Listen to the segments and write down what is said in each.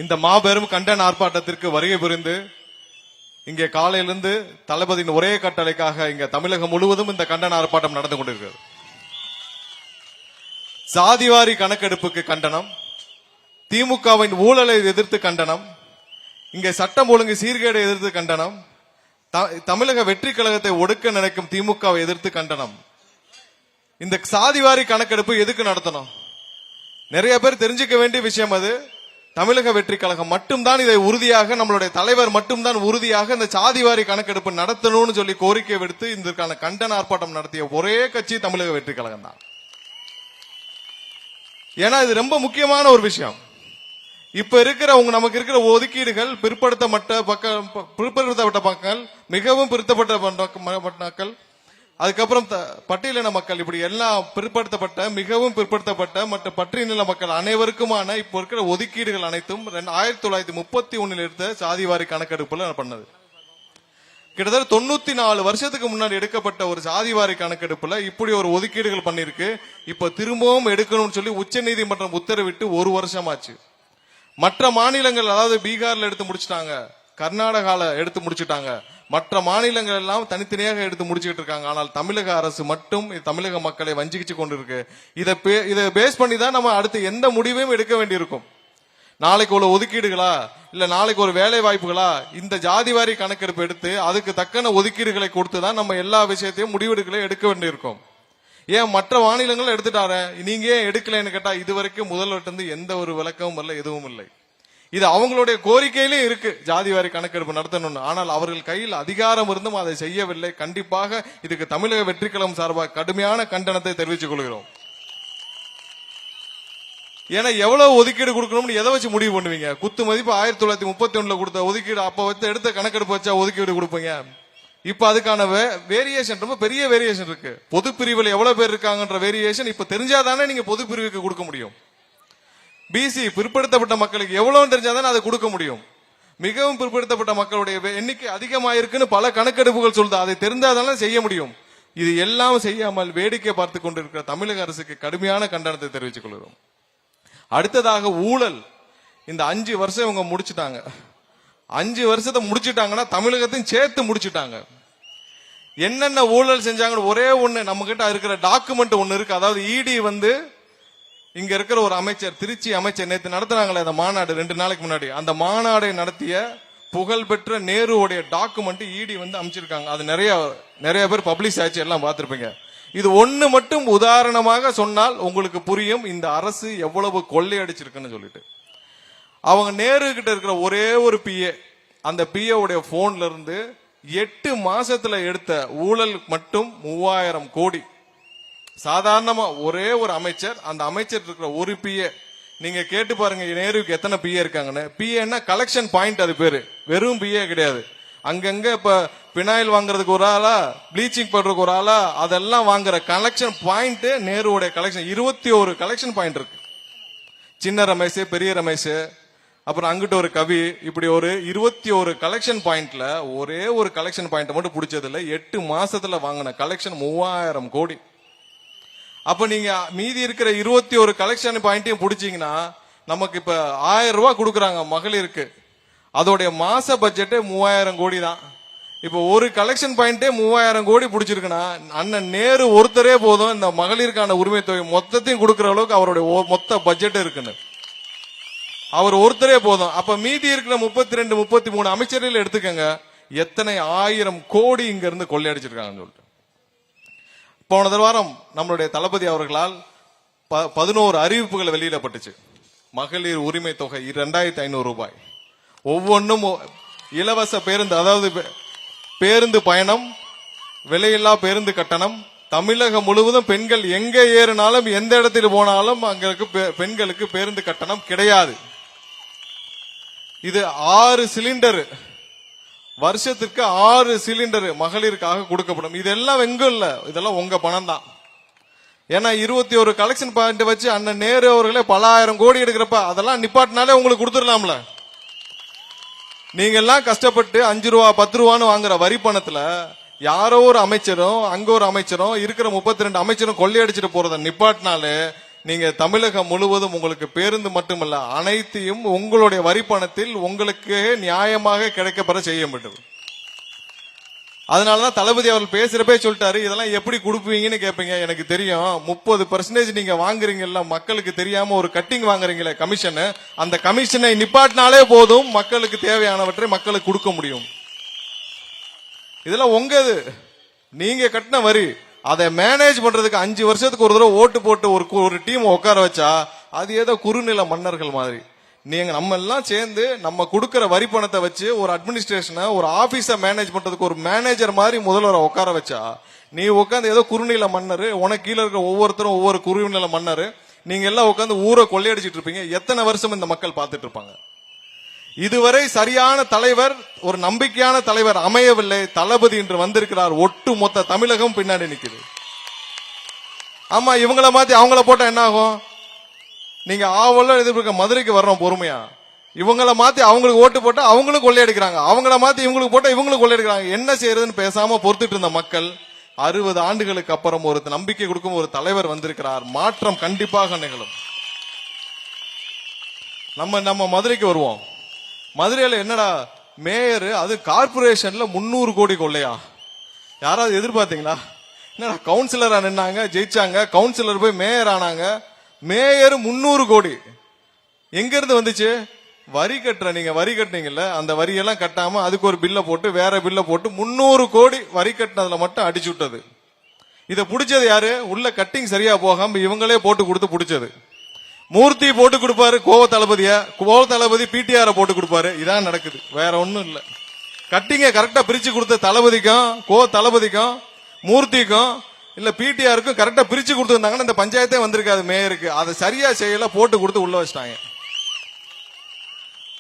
இந்த மாபெரும் கண்டன ஆர்ப்பாட்டத்திற்கு வருகை புரிந்து இங்கே காலையிலிருந்து தளபதியின் ஒரே கட்டளைக்காக இங்க தமிழகம் முழுவதும் இந்த கண்டன ஆர்ப்பாட்டம் நடந்து கொண்டிருக்கிறது. சாதிவாரி கணக்கெடுப்புக்கு கண்டனம், திமுகவின் ஊழலை எதிர்த்து கண்டனம், இங்கே சட்டம் ஒழுங்கு சீர்கேடை எதிர்த்து கண்டனம், தமிழக வெற்றி கழகத்தை ஒடுக்க நினைக்கும் திமுகவை எதிர்த்து கண்டனம். இந்த சாதிவாரி கணக்கெடுப்பு எதுக்கு நடத்தணும்? நிறைய பேர் தெரிஞ்சுக்க வேண்டிய விஷயம். அது தமிழக வெற்றி கழகம் மட்டும்தான் இதை உறுதியாக, நம்மளுடைய தலைவர் மட்டும்தான் உறுதியாக இந்த சாதிவாரி கணக்கெடுப்பு நடத்தணும்னு சொல்லி கோரிக்கை விடுத்து இதற்கான கண்டன ஆர்ப்பாட்டம் நடத்திய ஒரே கட்சி தமிழக வெற்றி கழகம் தான். ஏன்னா இது ரொம்ப முக்கியமான ஒரு விஷயம். இப்ப இருக்கிற நமக்கு இருக்கிற ஒதுக்கீடுகள் பிற்படுத்தப்பட்ட மக்கள், மிகவும் பிற்படுத்தப்பட்ட மக்கள், அதுக்கப்புறம் பட்டியலின மக்கள், இப்படி எல்லாம் பிற்படுத்தப்பட்ட, மிகவும் பிற்படுத்தப்பட்ட மற்றும் பட்டியலின மக்கள் அனைவருக்குமான இப்ப இருக்கிற ஒதுக்கீடுகள் அனைத்தும் 1931 எடுத்த சாதிவாரி கணக்கெடுப்புல பண்ணது. கிட்டத்தட்ட 94 வருஷத்துக்கு முன்னாடி எடுக்கப்பட்ட ஒரு சாதிவாரி கணக்கெடுப்புல இப்படி ஒரு ஒதுக்கீடுகள் பண்ணிருக்கு. இப்ப திரும்பவும் எடுக்கணும்னு சொல்லி உச்ச நீதிமன்றம் உத்தரவிட்டு 1 வருஷம் ஆச்சு. மற்ற மாநிலங்கள், அதாவது பீகார்ல எடுத்து முடிச்சுட்டாங்க, கர்நாடகால எடுத்து முடிச்சுட்டாங்க, மற்ற மாநிலங்கள் எல்லாம் தனித்தனியாக எடுத்து முடிச்சுட்டு இருக்காங்க. ஆனால் தமிழக அரசு மட்டும் தமிழக மக்களை வஞ்சிச்சு கொண்டிருக்கு. இதை பேஸ் பண்ணி தான் நம்ம அடுத்து எந்த முடிவையும் எடுக்க வேண்டியிருக்கும். நாளைக்கு ஒரு ஒதுக்கீடுகளா, இல்ல நாளைக்கு ஒரு வேலை வாய்ப்புகளா, இந்த ஜாதிவாரி கணக்கெடுப்பு எடுத்து அதுக்கு தக்கன ஒதுக்கீடுகளை கொடுத்துதான் நம்ம எல்லா விஷயத்தையும் முடிவெடுக்கல எடுக்க வேண்டியிருக்கும். ஏன் மற்ற மாநிலங்கள் எடுத்துட்டாரு, நீங்க ஏன் எடுக்கலன்னு கேட்டா இதுவரைக்கும் முதல்வர்கிட்ட இருந்து எந்த ஒரு விளக்கமும் இல்லை, எதுவும் இல்லை. இது அவங்களுடைய கோரிக்கையிலே இருக்கு, ஜாதிவாரி கணக்கெடுப்பு நடத்தணும்னு. ஆனால் அவர்கள் கையில் அதிகாரம் இருந்தும் அதை செய்யவில்லை. கண்டிப்பாக இதுக்கு தமிழக வெற்றி கழகம் சார்பாக கடுமையான கண்டனத்தை தெரிவித்துக் கொள்கிறோம். ஏன்னா எவ்வளவு ஒதுக்கீடு கொடுக்கணும்னு எதை வச்சு முடிவு பண்ணுவீங்க? குத்து மதிப்பு 1931 கொடுத்த ஒதுக்கீடு அப்ப வச்சு எடுத்த கணக்கெடுப்பு வச்சா ஒதுக்கீடு கொடுப்பீங்க. இப்ப அதுக்கான வேரியேஷன், ரொம்ப பெரிய வேரியேஷன் இருக்கு. பொது பிரிவில் எவ்வளவு பேர் இருக்காங்கன்ற வேரியேஷன் இப்ப தெரிஞ்சாதானே நீங்க பொது பிரிவுக்கு கொடுக்க முடியும். பிசி பிற்படுத்தப்பட்ட மக்களுக்கு எவ்வளவு தெரிஞ்சாதானே அதை கொடுக்க முடியும். மிகவும் பிற்படுத்தப்பட்ட மக்களுடைய எண்ணிக்கை அதிகமாயிருக்குன்னு பல கணக்கெடுப்புகள் சொல்லுது. அதை தெரிஞ்சாதானே செய்ய முடியும். இது எல்லாம் செய்யாமல் வேடிக்கை பார்த்து கொண்டிருக்கிற தமிழக அரசுக்கு கடுமையான கண்டனத்தை தெரிவித்துக் கொள்கிறோம். அடுத்ததாக ஊழல். இந்த 5 வருஷம் இவங்க முடிச்சுட்டாங்க. 5 வருஷத்தை முடிச்சுட்டாங்கன்னா தமிழகத்தையும் சேர்த்து முடிச்சுட்டாங்க. என்னென்ன ஊழல் செஞ்சாங்கன்னு ஒரே ஒண்ணு நம்ம கிட்ட இருக்கிற டாக்குமெண்ட் ஒண்ணு இருக்கு. அதாவது இடி இங்க இருக்கிற ஒரு அமைச்சர், திருச்சி அமைச்சர், நேற்று நடத்துறாங்களே அந்த மாநாடு 2 நாளைக்கு முன்னாடி, அந்த மாநாடை நடத்திய புகழ்பெற்ற நேருடைய டாக்குமெண்ட் இடி அமைச்சிருக்காங்க. அது நிறைய பேர் பப்ளிஷ் ஆச்சு, எல்லாம் பார்த்திருப்பீங்க. இது ஒண்ணு மட்டும் உதாரணமாக சொன்னால் உங்களுக்கு புரியும் இந்த அரசு எவ்வளவு கொள்ளையடிச்சிருக்குன்னு சொல்லிட்டு. அவங்க நேரு கிட்ட இருக்கிற ஒரே ஒரு பிஏ, அந்த பிஏ உடைய போன்ல இருந்து 8 மாசத்துல எடுத்த ஊழல் மட்டும் 3000 கோடி. சாதாரணமா ஒரே ஒரு அமைச்சர், அந்த அமைச்சர் இருக்கிற ஒரு பிஏ, நீங்க கேட்டு பாருங்க நேருவுக்கு எத்தனை பிஏ இருக்காங்கன்னு. பிஏன்னா கலெக்ஷன் பாயிண்ட், அது பேரு, வெறும் பிஏ கிடையாது. அங்கங்க இப்ப பினாயில் வாங்குறதுக்கு ஒரு ஆளா, ப்ளீச்சிங் பண்றதுக்கு ஒரு ஆளா, அதெல்லாம் வாங்குற கலெக்ஷன் பாயிண்ட் நேருடைய கலெக்ஷன் 21 கலெக்ஷன் பாயிண்ட் இருக்கு. சின்ன ரமேஷ், பெரிய ரமேஷ், அப்புறம் அங்கிட்ட ஒரு கவி, இப்படி ஒரு 21 கலெக்ஷன் பாயிண்ட்ல ஒரே ஒரு கலெக்ஷன் பாயிண்ட் மட்டும் பிடிச்சது இல்ல. 8 மாசத்துல வாங்கின கலெக்ஷன் 3000 கோடி. அப்ப நீங்க மீதி இருக்கிற 21 கலெக்ஷன் பாயிண்டையும் பிடிச்சீங்கன்னா நமக்கு இப்ப 1000 ரூபாய் கொடுக்குறாங்க மகளிருக்கு, அதோடைய மாச பட்ஜெட்டே 3000 கோடி தான். இப்ப ஒரு கலெக்ஷன் பாயிண்டே 3000 கோடி பிடிச்சிருக்குன்னா அண்ணன் நேரு ஒருத்தரே போதும் இந்த மகளிருக்கான உரிமை தொகை மொத்தத்தையும் கொடுக்கிற அளவுக்கு அவருடைய மொத்த பட்ஜெட் இருக்குன்னு. அவர் ஒருத்தரே போதும். அப்ப மீதி இருக்கிற 32, 33 அமைச்சர்கள் எடுத்துக்கங்க, எத்தனை 1000 கோடி இங்க இருந்து கொள்ளையடிச்சிருக்காங்கன்னு சொல்லிட்டு. போன வாரம் நம்மளுடைய தளபதி அவர்களால் 11 அறிவிப்புகள் வெளியிடப்பட்டுச்சு. மகளிர் உரிமை தொகை 2500 ரூபாய், ஒவ்வொன்றும் இலவச பேருந்து, அதாவது பேருந்து பயணம், விலையில்லா பேருந்து கட்டணம், தமிழகம் முழுவதும் பெண்கள் எங்க ஏறினாலும் எந்த இடத்தில் போனாலும் அங்க பெண்களுக்கு பேருந்து கட்டணம் கிடையாது. இது 6 சிலிண்டர், வருஷத்துக்கு 6 சிலிண்டர் மகளிருக்காக கொடுக்கப்படும். இதெல்லாம் எங்கும் இல்ல, இதெல்லாம் உங்க பணம் தான். ஏன்னா 21 கலெக்ஷன் பாயிண்ட் வச்சு அண்ணன் நேரு அவர்களே பல 1000 கோடி எடுக்கிறப்ப அதெல்லாம் நிப்பாட்டினாலே உங்களுக்கு கொடுத்துடலாம்ல. நீங்க எல்லாம் கஷ்டப்பட்டு 5 ரூபா 10 ரூபான்னு வாங்குற வரி பணத்துல யாரோ ஒரு அமைச்சரும் அங்க ஒரு அமைச்சரும் இருக்கிற 32 அமைச்சரும் கொள்ளையடிச்சிட்டு போறத நிப்பாட்டினாலே நீங்க தமிழகம் முழுவதும் உங்களுக்கு பேருந்து மட்டுமல்ல அனைத்தையும் உங்களுடைய வரி பணத்தில் உங்களுக்கு நியாயமாக கிடைக்கப்பெற செய்ய வேண்டும். அதனாலதான் தளபதி அவர்கள் பேசுறப்பே சொல்லிட்டாரு, இதெல்லாம் எப்படி கொடுப்பீங்கன்னு கேட்பீங்க. எனக்கு தெரியும் 30% நீங்க வாங்குறீங்கல்ல, மக்களுக்கு தெரியாம ஒரு கட்டிங் வாங்குறீங்களே கமிஷன், அந்த கமிஷனை நிப்பாட்டினாலே போதும் மக்களுக்கு தேவையானவற்றை மக்களுக்கு கொடுக்க முடியும். இதெல்லாம் உங்கது, நீங்க கட்டின வரி. அதை மேனேஜ் பண்றதுக்கு 5 வருஷத்துக்கு ஒரு தடவை ஓட்டு போட்டு ஒரு டீம் உட்கார வச்சா அது ஏதோ குறுநில மன்னர்கள் மாதிரி. நீங்க நம்ம எல்லாம் சேர்ந்து நம்ம கொடுக்கிற வரி பணத்தை வச்சு ஒரு அட்மினிஸ்ட்ரேஷனை ஒரு ஆபீஸ மேனேஜ் பண்றதுக்கு ஒரு மேனேஜர் மாதிரி முதல்வரை உட்கார வச்சா நீ உட்காந்து ஏதோ குறுநில மன்னர், உனக்கு கீழே இருக்கிற ஒவ்வொருத்தரும் ஒவ்வொரு குறுநில மன்னர், நீங்க எல்லாம் உட்காந்து ஊரை கொள்ளையடிச்சிட்டு இருப்பீங்க. எத்தனை வருஷம் இந்த மக்கள் பார்த்துட்டு இருப்பாங்க? இதுவரை சரியான தலைவர், ஒரு நம்பிக்கையான தலைவர் அமையவில்லை. தளபதி என்று வந்திருக்கிறார். ஒட்டு மொத்த தமிழகம் பின்னாடி நிக்குது. ஆமா, இவங்கள மாத்தி அவங்கள போட்டா என்ன ஆகும்? நீங்க ஆவல எதிர்பார்க்க மதுரைக்கு வர்றோம் பொறுமையா. இவங்கள மாத்தி அவங்களுக்கு ஓட்டு போட்டா அவங்களும் கொள்ளையடிக்கிறாங்க, அவங்கள மாத்தி இவங்களுக்கு போட்டா இவங்களும் கொள்ளையடிக்கிறாங்க. என்ன செய்யறதுன்னு பேசாம பொறுத்துட்டு இருந்த மக்கள் 60 ஆண்டுகளுக்கு அப்புறம் ஒரு நம்பிக்கை கொடுக்கும் ஒரு தலைவர் வந்திருக்கிறார். மாற்றம் கண்டிப்பாக நிகழும். நம்ம மதுரைக்கு வருவோம். மதுரையில என்னடா மேயர், அது கார்பரேஷன்ல 300 கோடி கொள்ளையா? யாராவது எதிர்பார்த்தீங்களா? என்னடா கவுன்சிலரா நின்னாங்க, ஜெயிச்சாங்க, கவுன்சிலர் போய் மேயர் ஆனாங்க. மேயர் 300 கோடி எங்க இருந்து வந்துச்சு? வரி கட்டுற, நீங்க வரி கட்டினீங்கல்ல, அந்த வரியெல்லாம் கட்டாம அதுக்கு ஒரு பில்ல போட்டு வேற பில்ல போட்டு 300 கோடி வரி கட்டினதுல மட்டும் அடிச்சு விட்டது. இத புடிச்சது யாரு? உள்ள கட்டிங் சரியா போகாம இவங்களே போட்டு கொடுத்து புடிச்சது. மூர்த்தி போட்டு கொடுப்பாரு கோவ தளபதி பிடிஆர் போட்டு கொடுப்பாரு. இதான் நடக்குது, வேற ஒண்ணும் இல்ல. கட்டிங்க கரெக்டா பிரிச்சு கொடுத்த தளபதிக்கும் தளபதிக்கும் மூர்த்திக்கும் இல்ல பிடிஆருக்கும் கரெக்டா பிரிச்சு கொடுத்துருந்தாங்கன்னா இந்த பஞ்சாயத்தே வந்திருக்காது மேயருக்கு. அதை சரியா செய்யல, போட்டு கொடுத்து உள்ள வச்சிட்டாங்க.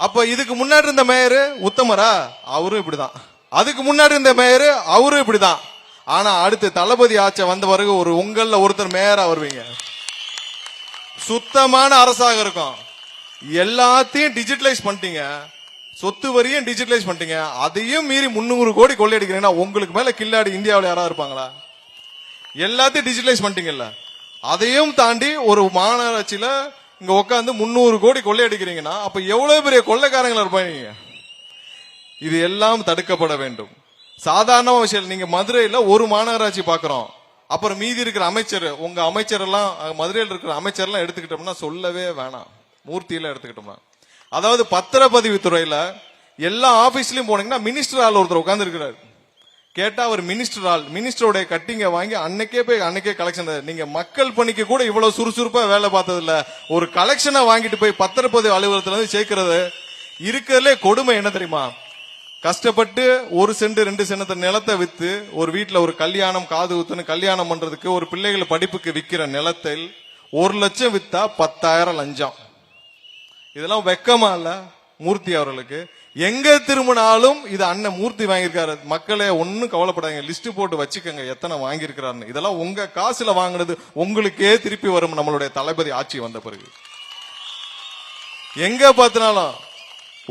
அப்ப இதுக்கு முன்னாடி இருந்த மேயரு உத்தமரா? அவரும் இப்படிதான். அதுக்கு முன்னாடி இருந்த மேயரு அவரும் இப்படிதான். ஆனா அடுத்து தளபதி ஆட்சி வந்த பிறகு ஒரு உங்கள ஒருத்தர் மேயரா வருவீங்க. சுத்தமான அரசாக இருக்கும். எல்லாத்தையும் டிஜிட்டலைஸ் பண்ணிட்டீங்க, சொத்து வரியும் டிஜிட்டலைஸ் பண்ணிட்டீங்க. அதையும் மீறி 300 கோடி கொள்ளையடிக்கிறீங்கன்னா உங்களுக்கு மேல கில்லாடி இந்தியாவில் யாராவது இருப்பாங்களா? எல்லாத்தையும் டிஜிட்டலைஸ் பண்ணிட்டீங்கல்ல, அதையும் தாண்டி ஒரு மாநகராட்சியில இங்க உட்காந்து 300 கோடி கொள்ளையடிக்கிறீங்கன்னா அப்ப எவ்வளவு பெரிய கொள்ளைக்காரங்களா இருப்பாங்க? இது எல்லாம் தடுக்கப்பட வேண்டும். சாதாரண விஷயம். நீங்க மதுரையில ஒரு மாநகராட்சி பாக்குறோம், அப்புறம் மீதி இருக்கிற அமைச்சர், உங்க அமைச்சர் எல்லாம் மதுரையில் இருக்கிற அமைச்சர் எல்லாம் எடுத்துக்கிட்டோம்னா சொல்லவே வேணாம். மூர்த்தியில எடுத்துக்கிட்டோம்னா, அதாவது பத்திரப்பதிவு துறையில எல்லா ஆபீஸ்லயும் போனீங்கன்னா மினிஸ்டர் ஆள் ஒருத்தர் உட்கார்ந்து இருக்கிறார். கேட்டா அவர் மினிஸ்டர் ஆள், மினிஸ்டரோட கட்டிங்க வாங்கி அன்னைக்கே கலெக்ஷன். நீங்க மக்கள் பணிக்கு கூட இவ்வளவு சுறுசுறுப்பா வேலை பார்த்தது இல்ல. ஒரு கலெக்ஷனை வாங்கிட்டு போய் பத்திரப்பதிவு அலுவலகத்துல இருந்து சேர்க்கிறது இருக்கிறதுலே கொடுமை என்ன தெரியுமா? கஷ்டப்பட்டு 1 சென்ட் 2 சென்ட் நிலத்தை வித்து ஒரு வீட்டுல ஒரு கல்யாணம், காது ஊத்துன்னு கல்யாணம் பண்றதுக்கு ஒரு பிள்ளைகள் படிப்புக்கு விற்கிற நிலத்தில் 1 லட்சம் வித்தா 10,000 லஞ்சம். இதெல்லாம் வெக்கமா இல்ல மூர்த்தி அவர்களுக்கு? எங்க திரும்பினாலும் இது அண்ணன் மூர்த்தி வாங்கியிருக்காரு. மக்களே ஒன்னும் கவலைப்படாதீங்க, லிஸ்ட் போட்டு வச்சுக்கோங்க எத்தனை வாங்கியிருக்கிறாருன்னு. இதெல்லாம் உங்க காசுல வாங்கினது உங்களுக்கே திருப்பி வரும் நம்மளுடைய தளபதி ஆட்சி வந்த பிறகு. எங்க பார்த்தினாலும்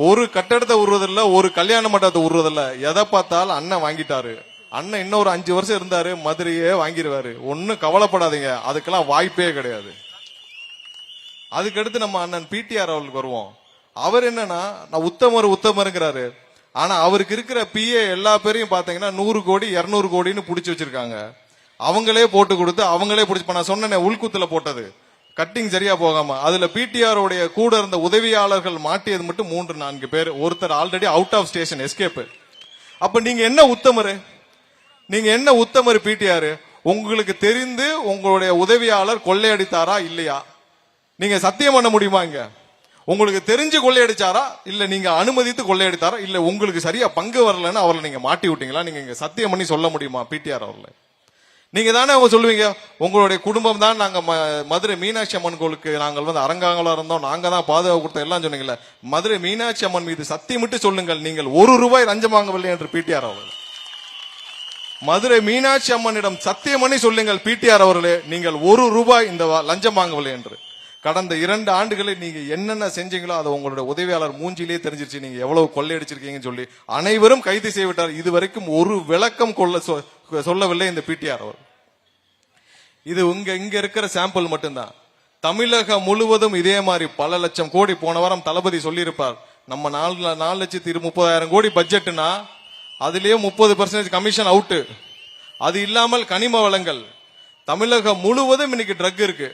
ஒரு கட்டடத்தை உருவதில்ல, ஒரு கல்யாண மண்டபத்தை உருவதில்ல. எதை பார்த்தாலும் அண்ணன் வாங்கிட்டாரு. அண்ணன் இன்னொரு 5 வருஷம் இருந்தாரு மதுரையே வாங்கிடுவாரு. ஒன்னும் கவலைப்படாதீங்க, அதுக்கெல்லாம் வாய்ப்பே கிடையாது. அதுக்கடுத்து நம்ம அண்ணன் பிடிஆர் அவர்களுக்கு வருவோம். அவர் என்னன்னா நான் உத்தமருங்கிறாரு. ஆனா அவருக்கு இருக்கிற பிஏ எல்லா பேரையும் பாத்தீங்கன்னா 100 கோடி 200 கோடின்னு புடிச்சு வச்சிருக்காங்க. அவங்களே போட்டு கொடுத்து அவங்களே புடிச்சு, நான் சொன்னேன் உள்குத்துல போட்டது கட்டிங் சரியா போகாம, அதுல பிடிஆர் உடைய கூட இருந்த உதவியாளர்கள் மாட்டியது மட்டும் 3-4 பேர். ஒருத்தர் already out of station escape. அப்ப நீங்க என்ன உத்தமரு? நீங்க என்ன உத்தமர் பிடிஆர்? உங்களுக்கு தெரிந்து உங்களுடைய உதவியாளர் கொள்ளையடித்தாரா இல்லையா? நீங்க சத்தியம் பண்ண முடியுமா? இங்க உங்களுக்கு தெரிஞ்சு கொள்ளையடிச்சாரா இல்ல நீங்க அனுமதித்து கொள்ளையடித்தாரா இல்ல உங்களுக்கு சரியா பங்கு வரலன்னு அவர்களை நீங்க மாட்டி விட்டீங்களா? நீங்க இங்க சத்தியம் பண்ணி சொல்ல முடியுமா பிடிஆர் அவர்களை? நீங்க தானே அவங்க சொல்லுவீங்க, உங்களுடைய குடும்பம் தான் நாங்க மதுரை மீனாட்சி அம்மன் கோளுக்கு நாங்கள் வந்து அரங்காங்களா இருந்தோம், நாங்க தான் பாதுகாப்பு கொடுத்தோம் எல்லாம் சொன்னீங்கல்ல. மதுரை மீனாட்சி அம்மன் மீது சத்தியமிட்டு சொல்லுங்கள், நீங்கள் 1 ரூபாய் லஞ்சம் வாங்கவில்லை என்று பிடிஆர் அவர்கள். மதுரை மீனாட்சி அம்மனிடம் சத்தியம் பண்ணி சொல்லுங்கள் பிடிஆர் அவர்களே, நீங்கள் 1 ரூபாய் இந்த லஞ்சம் வாங்கவில்லை என்று. கடந்த 2 ஆண்டுகளில் நீங்க என்னென்ன செஞ்சீங்களோ அதை உங்களுடைய உதவியாளர் மூஞ்சிலே தெரிஞ்சிருச்சு. நீங்க எவ்வளவு கொள்ளையடிச்சிருக்கீங்கன்னு சொல்லி அனைவரும் கைது செய்துவிட்டார். இதுவரைக்கும் ஒரு விளக்கம் சொல்லவில்லை இந்த பிடிஆர் அவர். இது இங்க இருக்கிற சாம்பிள் மட்டும்தான். தமிழகம் முழுவதும் இதே மாதிரி பல லட்சம் கோடி. போன வாரம் தளபதி சொல்லியிருப்பார், நம்ம 4,30,000 கோடி பட்ஜெட்னா அதுலயே 30% கமிஷன் அவுட்டு. அது இல்லாமல் கனிம வளங்கள் தமிழகம் முழுவதும் இன்னைக்கு ட்ரக் இருக்கு,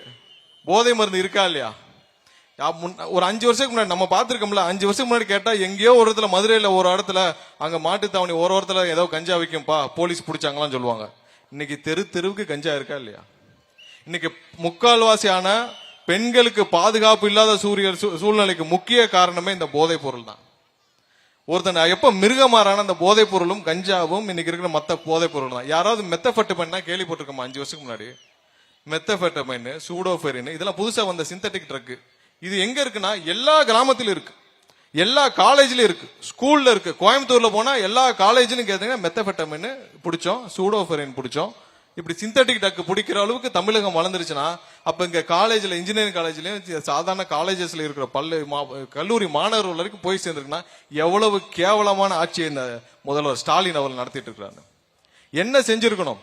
போதை மருந்து இருக்கா இல்லையா? ஒரு 5 வருஷத்துக்கு முன்னாடி நம்ம பார்த்திருக்கோம்ல, 5 வருஷத்துக்கு முன்னாடி கேட்டா எங்கேயோ ஒரு இடத்துல, மதுரையில ஒரு இடத்துல, அங்க மாட்டுத்தாவணி ஒரு இடத்துல ஏதோ கஞ்சா விற்கும்பா, போலீஸ் பிடிச்சாங்களான்னு சொல்லுவாங்க. இன்னைக்கு தெருவுக்கு கஞ்சா இருக்கா இல்லையா? இன்னைக்கு முக்கால்வாசியான பெண்களுக்கு பாதுகாப்பு இல்லாத சூழ்நிலைக்கு முக்கிய காரணமே இந்த போதைப் பொருள் தான். ஒருத்தன் எப்ப மிருகமாறான அந்த போதைப் பொருளும் கஞ்சாவும் இன்னைக்கு இருக்கிற மத்த போதைப் பொருள் தான். யாராவது மெத்தபெட்டமைன் கேள்விப்பட்டிருக்கோமா? 5 வருஷத்துக்கு முன்னாடி மெத்தபெட்டமைன், சூடோபெரின், இதெல்லாம் புதுசா வந்த சிந்தட்டிக் ட்ரக். இது எங்க இருக்குன்னா எல்லா கிராமத்திலும் இருக்கு, எல்லா காலேஜ்லயும் இருக்கு, ஸ்கூல்ல இருக்கு. கோயம்புத்தூர்ல போனா எல்லா காலேஜ்லயும் கேட்டீங்கன்னா மெத்தபெட்டமைன் பிடிச்சோம், சூடோபெரின் பிடிச்சோம். இப்படி சிந்தட்டிக் ட்ரக் பிடிக்கிற அளவுக்கு தமிழகம் வளர்ந்துருச்சுன்னா, அப்ப இங்க காலேஜ்ல, இன்ஜினியரிங் காலேஜ்லயும் சாதாரண காலேஜஸ்ல இருக்கிற கல்லூரி மாணவர்கள் வரைக்கும் போய் சேர்ந்திருக்குன்னா எவ்வளவு கேவலமான ஆட்சியை இந்த முதல்வர் ஸ்டாலின் அவர்கள் நடத்திட்டு இருக்கிறாரு. என்ன செஞ்சிருக்கணும்?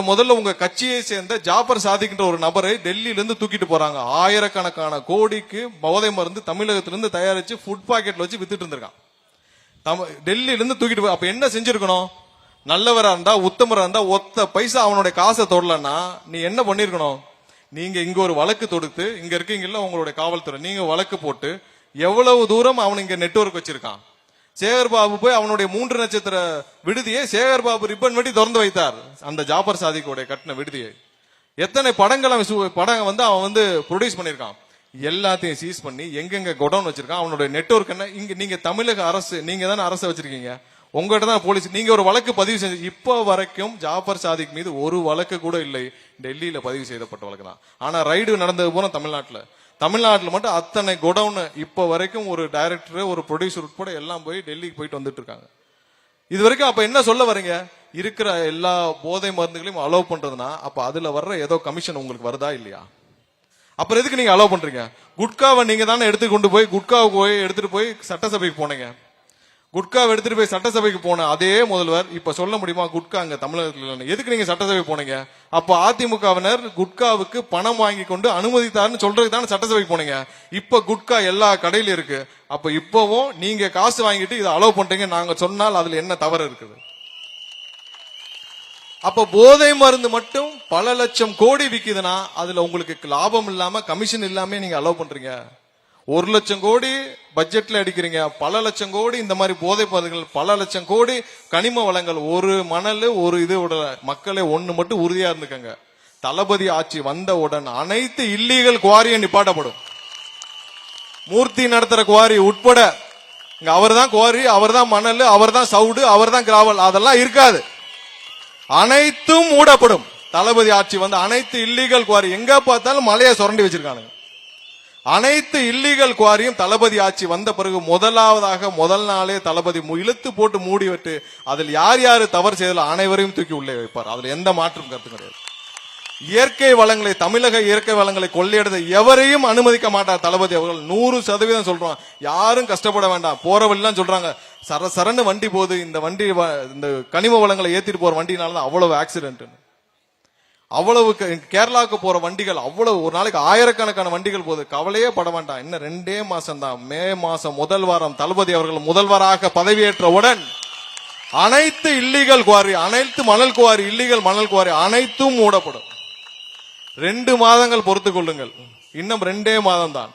முதல்ல உங்க கட்சியை சேர்ந்த ஜாபர் சாதிக்கின்ற ஒரு நபரை டெல்லியில இருந்து தூக்கிட்டு போறாங்க. ஆயிரக்கணக்கான கோடிக்கு போதை மருந்து தமிழகத்திலிருந்து தயாரிச்சு ஃபுட் பாக்கெட்ல வச்சு வித்துட்டு இருந்திருக்கான். டெல்லியில இருந்து தூக்கிட்டு போய் அப்ப என்ன செஞ்சிருக்கணும்? நல்லவரா இருந்தா, உத்தமரா இருந்தா, ஒத்த பைசா அவனுடைய காசை தொடலன்னா நீ என்ன பண்ணிருக்கணும்? நீங்க இங்க ஒரு வழக்கு தொடுத்து, இங்க இருக்கீங்கல்ல உங்களுடைய காவல்துறை, நீங்க வழக்கு போட்டு எவ்வளவு தூரம் அவன் இங்க நெட்வொர்க் வச்சிருக்கான். சேகர்பாபு போய் அவனுடைய 3 நட்சத்திர விடுதியை சேகர்பாபு ரிப்பன் வெட்டி திறந்து வைத்தார். அந்த ஜாபர் சாதிக்குடைய கட்டின விடுதியை எத்தனை படங்கள் அவன் ப்ரொடியூஸ் பண்ணிருக்கான். எல்லாத்தையும் சீஸ் பண்ணி எங்கெங்க கொடவுன் வச்சிருக்கான், அவனுடைய நெட்வொர்க் என்ன. இங்க நீங்க தமிழக அரசு, நீங்க தானே அரசு வச்சிருக்கீங்க, உங்ககிட்ட தான் போலீஸ். நீங்க ஒரு வழக்கு பதிவு செஞ்சு, இப்ப வரைக்கும் ஜாபர் சாதிக் மீது ஒரு வழக்கு கூட இல்லை. டெல்லியில பதிவு செய்யப்பட்ட வழக்கு தான். ஆனா ரைடு நடந்தது போல தமிழ்நாட்டுல மட்டும் அத்தனை கொடவுன். இப்ப வரைக்கும் ஒரு டைரக்டர், ஒரு ப்ரொடியூசர் உட்பட எல்லாம் போய் டெல்லிக்கு போயிட்டு வந்துட்டு இருக்காங்க. இது வரைக்கும் அப்ப என்ன சொல்ல வரீங்க? இருக்கிற எல்லா போதை மருந்துகளையும் அலோவ் பண்றதுன்னா அப்ப அதுல வர்ற ஏதோ கமிஷன் உங்களுக்கு வருதா இல்லையா? அப்புறம் எதுக்கு நீங்க அலோவ் பண்றீங்க? குட்காவை நீங்க தானே எடுத்துட்டு போய் சட்டசபைக்கு போனீங்க. குட்காவை எடுத்துட்டு போய் சட்டசபைக்கு போன அதே முதல்வர் இப்ப சொல்ல முடியுமா குட்கா அங்க தமிழகத்தில்? எதுக்கு நீங்க சட்டசபை போனீங்க? அப்ப அதிமுகவினர் குட்காவுக்கு பணம் வாங்கி கொண்டு அனுமதித்தாருன்னு சொல்றதுக்கு தானே சட்டசபைக்கு போனீங்க. இப்ப குட்கா எல்லா கடையிலும் இருக்கு. அப்ப இப்பவும் நீங்க காசு வாங்கிட்டு இதை அலோவ் பண்றீங்க நாங்க சொன்னால் அதுல என்ன தவறு இருக்குது? அப்ப போதை மருந்து மட்டும் பல லட்சம் கோடி விக்குதுன்னா அதுல உங்களுக்கு லாபம் இல்லாம, கமிஷன் இல்லாம நீங்க அலோவ் பண்றீங்க. 1 லட்சம் கோடி பட்ஜெட்ல அடிக்கிறீங்க, பல லட்சம் கோடி இந்த மாதிரி போதை பொருட்கள், பல லட்சம் கோடி கனிம வளங்கள். ஒரு மணல், ஒரு இது மக்களே ஒண்ணு மட்டும் உறுதியா இருந்துக்கங்க, தளபதி ஆட்சி வந்தவுடன் அனைத்து இல்லீகல் குவாரியும் நிப்பாட்டப்படும். மூர்த்தி நடத்துற குவாரி உட்பட இங்க அவர் தான் குவாரி, அவர் தான் மணல், அவர் தான் சவுடு, அவர் தான் கிராவல், அதெல்லாம் இருக்காது. அனைத்தும் மூடப்படும். தளபதி ஆட்சி வந்து அனைத்து இல்லீகல் குவாரி எங்க பார்த்தாலும் மலையை சுரண்டி வச்சிருக்கானுங்க. அனைத்து இல்லீகல் குவாரியும் தளபதி ஆட்சி வந்த பிறகு முதல் நாளே தளபதி இழுத்து போட்டு மூடி விட்டு அதில் யார் யாரு தவறு செய்தாலும் அனைவரையும் தூக்கி உள்ளே வைப்பார். அதுல எந்த மாற்றும் கருத்து கிடையாது. இயற்கை வளங்களை, தமிழக இயற்கை வளங்களை கொள்ளையடித்த எவரையும் அனுமதிக்க மாட்டார் தளபதி அவர்கள். 100% சொல்றோம். யாரும் கஷ்டப்பட வேண்டாம். போற வழிலாம் சொல்றாங்க சரன்னு வண்டி போகுது, இந்த வண்டி இந்த கனிம வளங்களை ஏத்திட்டு போற வண்டினாலதான் அவ்வளவு ஆக்சிடென்ட். அவ்வளவு கேரளாவுக்கு போற வண்டிகள் அவ்வளவு, ஒரு நாளைக்கு ஆயிரக்கணக்கான வண்டிகள் போகுது. கவலையே பட வேண்டாம். இன்னும் 2 மாசம் தான். மே மாசம் முதல் வாரம் தளபதி அவர்கள் முதல்வராக பதவியேற்றவுடன் அனைத்து இல்லீகல் குவாரி, அனைத்து மணல் குவாரி, இல்லீகல் மணல் குவாரி அனைத்தும் மூடப்படும். 2 மாதங்கள் பொறுத்துக் கொள்ளுங்கள். இன்னும் 2 மாதம் தான்.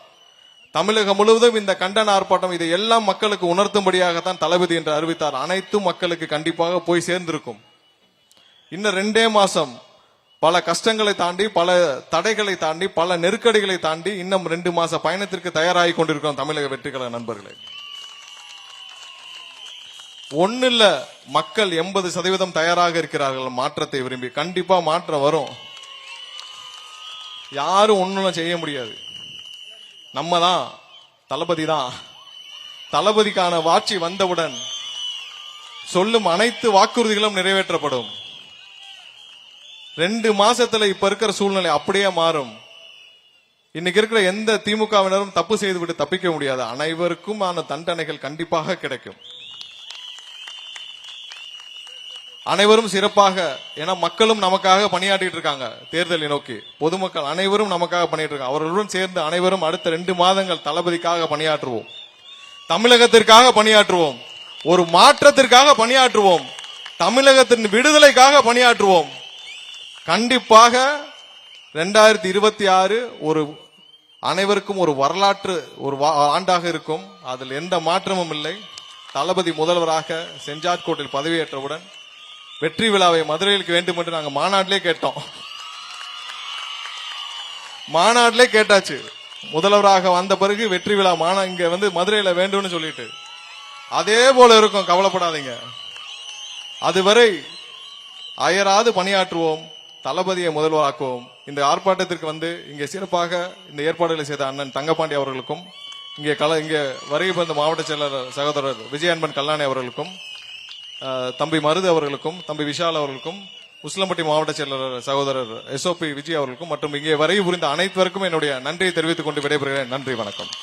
தமிழகம் முழுவதும் இந்த கண்டன ஆர்ப்பாட்டம் இதை எல்லாம் மக்களுக்கு உணர்த்தும்படியாகத்தான் தளபதி என்று அறிவித்தார். அனைத்தும் மக்களுக்கு கண்டிப்பாக போய் சேர்ந்திருக்கும். இன்னும் 2 மாசம் பல கஷ்டங்களை தாண்டி, பல தடைகளை தாண்டி, பல நெருக்கடிகளை தாண்டி இன்னும் 2 மாச பயணத்திற்கு தயாராகி கொண்டிருக்கிறோம் தமிழக வெற்றிக்கழக நண்பர்களே. ஒண்ணு இல்ல, மக்கள் 80% தயாராக இருக்கிறார்கள் மாற்றத்தை விரும்பி. கண்டிப்பா மாற்றம் வரும். யாரும் ஒண்ணும் செய்ய முடியாது. நம்ம தான், தளபதி தான். தளபதிக்கான ஆட்சி வந்தவுடன் சொல்லும் அனைத்து வாக்குறுதிகளும் நிறைவேற்றப்படும். 2 மாசத்துல இப்ப இருக்கிற சூழ்நிலை அப்படியே மாறும். இன்னைக்கு இருக்கிற எந்த திமுகவினரும் தப்பு செய்து விட்டு தப்பிக்க முடியாது. அனைவருக்கும் தண்டனைகள் கண்டிப்பாக கிடைக்கும். அனைவரும் சிறப்பாக, ஏன்னா மக்களும் நமக்காக பணியாற்றிட்டு இருக்காங்க. தேர்தலை நோக்கி பொதுமக்கள் அனைவரும் நமக்காக பண்ணிட்டு இருக்காங்க. அவர்களுடன் சேர்ந்து அனைவரும் அடுத்த 2 மாதங்கள் தளபதிக்காக பணியாற்றுவோம், தமிழகத்திற்காக பணியாற்றுவோம், ஒரு மாற்றத்திற்காக பணியாற்றுவோம், தமிழகத்தின் விடுதலைக்காக பணியாற்றுவோம். கண்டிப்பாக 2026 ஒரு அனைவருக்கும் ஒரு வரலாற்று ஆண்டாக இருக்கும். அதில் எந்த மாற்றமும் இல்லை. தளபதி முதல்வராக செஞ்சாட்கோட்டில் பதவியேற்றவுடன் வெற்றி விழாவை மதுரையில் வேண்டும் என்று நாங்கள் மாநாட்டிலே கேட்டோம். மாநாட்டிலே கேட்டாச்சு. முதல்வராக வந்த பிறகு வெற்றி விழா இங்க மதுரையில வேண்டும்னு சொல்லிட்டு அதே போல இருக்கும். கவலைப்படாதீங்க. அதுவரை அயராது பணியாற்றுவோம், தளபதியை முதல்வராக்குவோம். இந்த ஆர்ப்பாட்டத்திற்கு இங்கே சிறப்பாக இந்த ஏற்பாடுகளை செய்த அண்ணன் தங்கபாண்டி அவர்களுக்கும், இங்கே வருகை வந்த மாவட்ட செயலாளர் சகோதரர் விஜயன்பன் கல்லாணி அவர்களுக்கும், தம்பி மருது அவர்களுக்கும், தம்பி விஷால் அவர்களுக்கும், உசிலம்பட்டி மாவட்ட செயலாளர் சகோதரர் SOP விஜய் அவர்களுக்கும் மற்றும் இங்கே வருகை புரிந்த அனைவருக்கும் என்னுடைய நன்றியை தெரிவித்துக் கொண்டு விடைபெறுகிறேன். நன்றி, வணக்கம்.